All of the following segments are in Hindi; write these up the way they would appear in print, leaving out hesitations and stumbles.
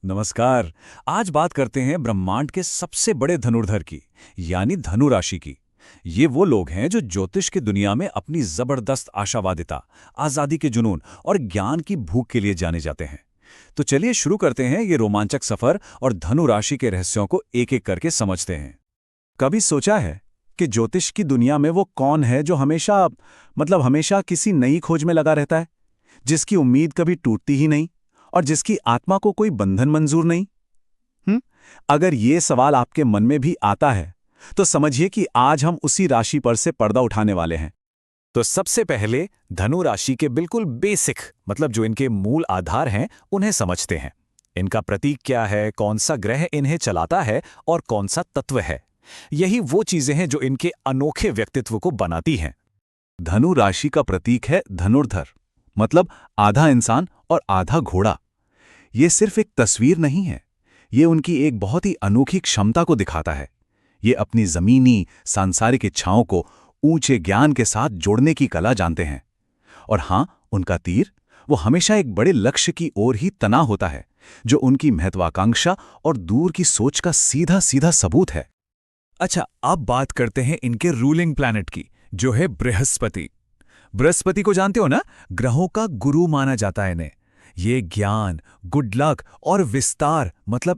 नमस्कार। आज बात करते हैं ब्रह्मांड के सबसे बड़े धनुर्धर की, यानी धनु राशि की। ये वो लोग हैं जो ज्योतिष की दुनिया में अपनी जबरदस्त आशावादिता, आजादी के जुनून और ज्ञान की भूख के लिए जाने जाते हैं। तो चलिए शुरू करते हैं ये रोमांचक सफर और धनु राशि के रहस्यों को एक एक करके समझते हैं। कभी सोचा है कि ज्योतिष की दुनिया में वो कौन है जो हमेशा किसी नई खोज में लगा रहता है, जिसकी उम्मीद कभी टूटती ही नहीं और जिसकी आत्मा को कोई बंधन मंजूर नहीं? अगर ये सवाल आपके मन में भी आता है तो समझिए कि आज हम उसी राशि पर से पर्दा उठाने वाले हैं। तो सबसे पहले धनु राशि के बिल्कुल बेसिक जो इनके मूल आधार हैं उन्हें समझते हैं। इनका प्रतीक क्या है, कौन सा ग्रह इन्हें चलाता है और कौन सा तत्व है। यही वो चीजें हैं जो इनके अनोखे व्यक्तित्व को बनाती हैं। धनु राशि का प्रतीक है धनुर्धर, आधा इंसान और आधा घोड़ा। ये सिर्फ एक तस्वीर नहीं है, ये उनकी एक बहुत ही अनोखी क्षमता को दिखाता है। ये अपनी जमीनी सांसारिक इच्छाओं को ऊंचे ज्ञान के साथ जोड़ने की कला जानते हैं। और हां, उनका तीर वो हमेशा एक बड़े लक्ष्य की ओर ही तना होता है, जो उनकी महत्वाकांक्षा और दूर की सोच का सीधा सीधा सबूत है। अच्छा, अब बात करते हैं इनके रूलिंग प्लैनेट की, जो है बृहस्पति। बृहस्पति को जानते हो ना, ग्रहों का गुरु माना जाता है इन्हें। ये ज्ञान, गुड लक और विस्तार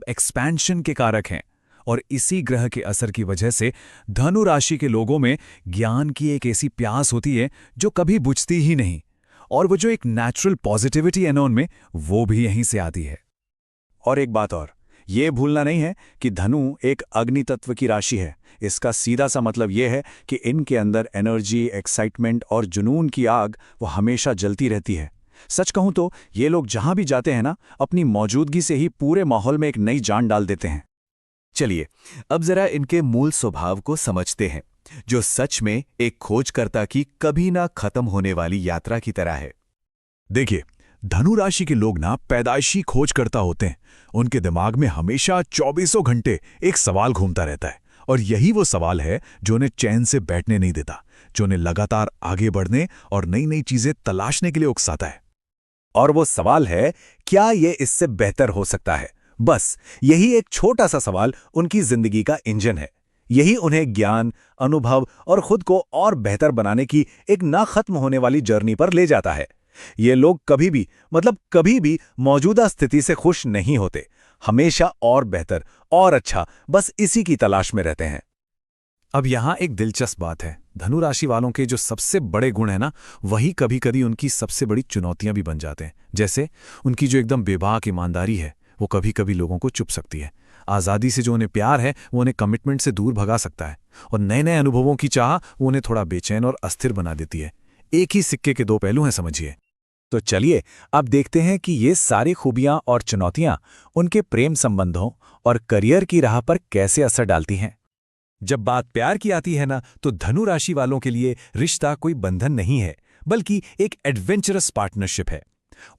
एक्सपेंशन के कारक हैं। और इसी ग्रह के असर की वजह से धनु राशि के लोगों में ज्ञान की एक ऐसी प्यास होती है जो कभी बुझती ही नहीं। और वो जो एक नेचुरल पॉजिटिविटी है ना उनमें, वो भी यहीं से आती है। और एक बात और, ये भूलना नहीं है कि धनु एक अग्नि तत्व की राशि है। इसका सीधा सा मतलब ये है कि इनके अंदर एनर्जी, एक्साइटमेंट और जुनून की आग वो हमेशा जलती रहती है। सच कहूं तो ये लोग जहां भी जाते हैं ना, अपनी मौजूदगी से ही पूरे माहौल में एक नई जान डाल देते हैं। चलिए, अब जरा इनके मूल स्वभाव को समझते हैं, जो सच में एक खोजकर्ता की कभी ना खत्म होने वाली यात्रा की तरह है। देखिए, धनु राशि के लोग ना पैदाइशी खोजकर्ता होते हैं। उनके दिमाग में हमेशा 24 घंटे एक सवाल घूमता रहता है, और यही वो सवाल है जो उन्हें चैन से बैठने नहीं देता, जो उन्हें लगातार आगे बढ़ने और नई नई चीजें तलाशने के लिए उकसाता है। और वो सवाल है, क्या ये इससे बेहतर हो सकता है? बस यही एक छोटा सा सवाल उनकी जिंदगी का इंजन है। यही उन्हें ज्ञान, अनुभव और खुद को और बेहतर बनाने की एक ना खत्म होने वाली जर्नी पर ले जाता है। ये लोग कभी भी मौजूदा स्थिति से खुश नहीं होते। हमेशा और बेहतर और अच्छा, बस इसी की तलाश में रहते हैं। अब यहां एक दिलचस्प बात है, धनु राशि वालों के जो सबसे बड़े गुण है ना, वही कभी कभी उनकी सबसे बड़ी चुनौतियां भी बन जाते हैं। जैसे उनकी जो एकदम बेबाक ईमानदारी है, वो कभी कभी लोगों को चुप सकती है। आज़ादी से जो उन्हें प्यार है, वो उन्हें कमिटमेंट से दूर भगा सकता है। और नए नए अनुभवों की चाह वो उन्हें थोड़ा बेचैन और अस्थिर बना देती है। एक ही सिक्के के दो पहलू हैं, समझिए। तो चलिए अब देखते हैं कि ये सारी खूबियां और चुनौतियां उनके प्रेम संबंधों और करियर की राह पर कैसे असर डालती हैं। जब बात प्यार की आती है ना, तो धनु राशि वालों के लिए रिश्ता कोई बंधन नहीं है, बल्कि एक एडवेंचरस पार्टनरशिप है।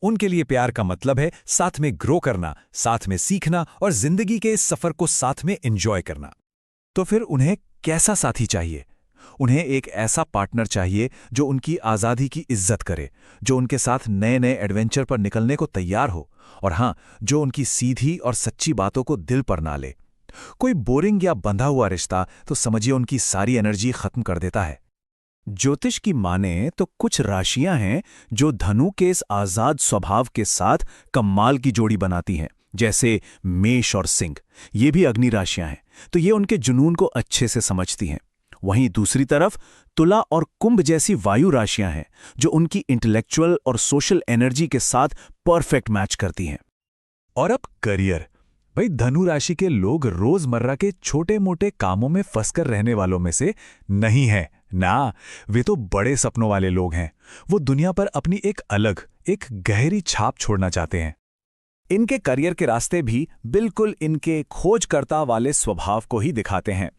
उनके लिए प्यार का मतलब है साथ में ग्रो करना, साथ में सीखना और जिंदगी के इस सफर को साथ में एंजॉय करना। तो फिर उन्हें कैसा साथी चाहिए? उन्हें एक ऐसा पार्टनर चाहिए जो उनकी आज़ादी की इज्जत करे, जो उनके साथ नए नए एडवेंचर पर निकलने को तैयार हो, और हां, जो उनकी सीधी और सच्ची बातों को दिल पर ना ले। कोई बोरिंग या बंधा हुआ रिश्ता तो समझिए उनकी सारी एनर्जी खत्म कर देता है। ज्योतिष की माने तो कुछ राशियां हैं जो धनु के इस आजाद स्वभाव के साथ कमाल की जोड़ी बनाती हैं, जैसे मेष और सिंह। ये भी अग्नि राशियां हैं, तो ये उनके जुनून को अच्छे से समझती हैं। वहीं दूसरी तरफ तुला और कुंभ जैसी वायु राशियां हैं, जो उनकी इंटेलेक्चुअल और सोशल एनर्जी के साथ परफेक्ट मैच करती हैं। और अब करियर। भाई, धनु राशि के लोग रोजमर्रा के छोटे मोटे कामों में फंसकर रहने वालों में से नहीं है ना। वे तो बड़े सपनों वाले लोग हैं। वो दुनिया पर अपनी एक अलग, एक गहरी छाप छोड़ना चाहते हैं। इनके करियर के रास्ते भी बिल्कुल इनके खोजकर्ता वाले स्वभाव को ही दिखाते हैं।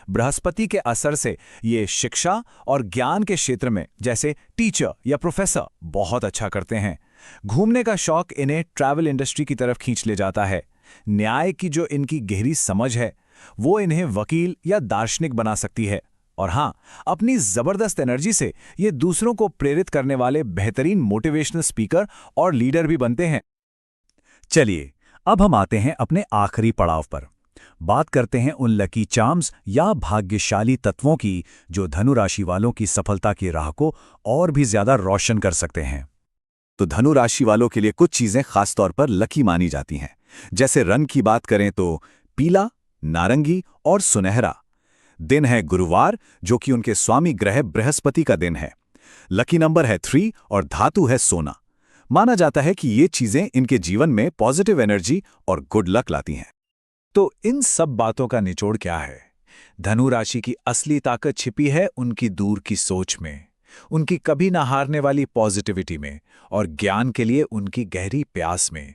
बृहस्पति के असर से ये शिक्षा और ज्ञान के क्षेत्र में, जैसे टीचर या प्रोफेसर, बहुत अच्छा करते हैं। घूमने का शौक इन्हें ट्रैवल इंडस्ट्री की तरफ खींच ले जाता है। न्याय की जो इनकी गहरी समझ है, वो इन्हें वकील या दार्शनिक बना सकती है। और हां, अपनी जबरदस्त एनर्जी से ये दूसरों को प्रेरित करने वाले बेहतरीन मोटिवेशनल स्पीकर और लीडर भी बनते हैं। चलिए अब हम आते हैं अपने आखिरी पड़ाव पर। बात करते हैं उन लकी चार्म्स या भाग्यशाली तत्वों की जो धनु राशि वालों की सफलता की राह को और भी ज्यादा रोशन कर सकते हैं। तो धनु राशि वालों के लिए कुछ चीजें खासतौर पर लकी मानी जाती हैं। जैसे रंग की बात करें तो पीला, नारंगी और सुनहरा। दिन है गुरुवार, जो कि उनके स्वामी ग्रह बृहस्पति का दिन है। लकी नंबर है 3 और धातु है सोना। माना जाता है कि ये चीजें इनके जीवन में पॉजिटिव एनर्जी और गुड लक लाती हैं। तो इन सब बातों का निचोड़ क्या है? धनु राशि की असली ताकत छिपी है उनकी दूर की सोच में, उनकी कभी ना हारने वाली पॉजिटिविटी में और ज्ञान के लिए उनकी गहरी प्यास में।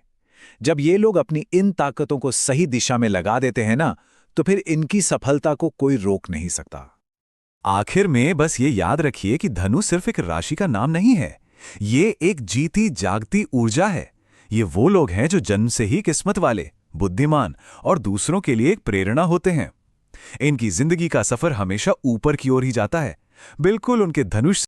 जब ये लोग अपनी इन ताकतों को सही दिशा में लगा देते हैं ना, तो फिर इनकी सफलता को कोई रोक नहीं सकता। आखिर में बस ये याद रखिए कि धनु सिर्फ एक राशि का नाम नहीं है, ये एक जीती जागती ऊर्जा है। ये वो लोग हैं जो जन्म से ही किस्मत वाले, बुद्धिमान और दूसरों के लिए एक प्रेरणा होते हैं। इनकी जिंदगी का सफर हमेशा ऊपर की ओर ही जाता है, बिल्कुल उनके धनुष